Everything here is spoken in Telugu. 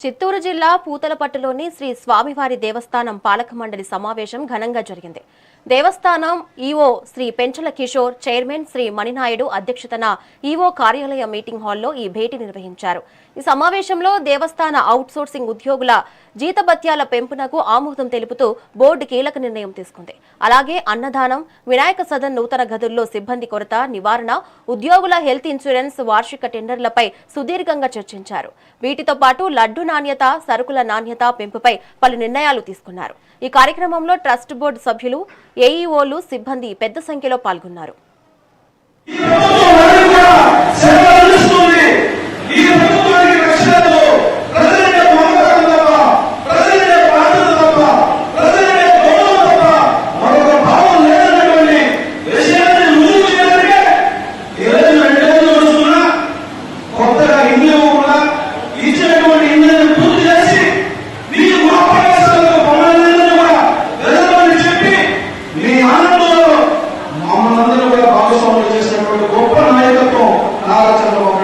చిత్తూరు జిల్లా పూతలపట్టులోని శ్రీ స్వామివారి దేవస్థానం పాలక మండలి సమావేశం ఘనంగా జరిగింది. దేవస్థానం ఈవో శ్రీ పెంచల కిషోర్, చైర్మన్ శ్రీ మణినాయుడు అధ్యక్షతన ఈవో కార్యాలయ మీటింగ్ హాల్లో ఈ భేటీ నిర్వహించారు. ఈ సమావేశంలో దేవస్థాన అవుట్సోర్సింగ్ ఉద్యోగుల జీతభత్యాల పెంపునకు ఆమోదం తెలుపుతూ బోర్డు కీలక నిర్ణయం తీసుకుంది. అలాగే అన్నదానం, వినాయక సదన్ నూతన గదుల్లో సిబ్బంది కొరత నివారణ, ఉద్యోగుల హెల్త్ ఇన్సూరెన్స్ వార్షిక టెండర్లపై సుదీర్ఘంగా చర్చించారు. వీటితో పాటు లడ్డు నాణ్యత, సరుకుల నాణ్యత పెంపుపై పలు నిర్ణయాలు తీసుకున్నారు. ఈ కార్యక్రమంలో ట్రస్ట్ బోర్డు సభ్యులు, ఏఈఓలు, సిబ్బంది పెద్ద సంఖ్యలో పాల్గొన్నారు. గొప్ప నాయకత్వం నారా చంద్రబాబు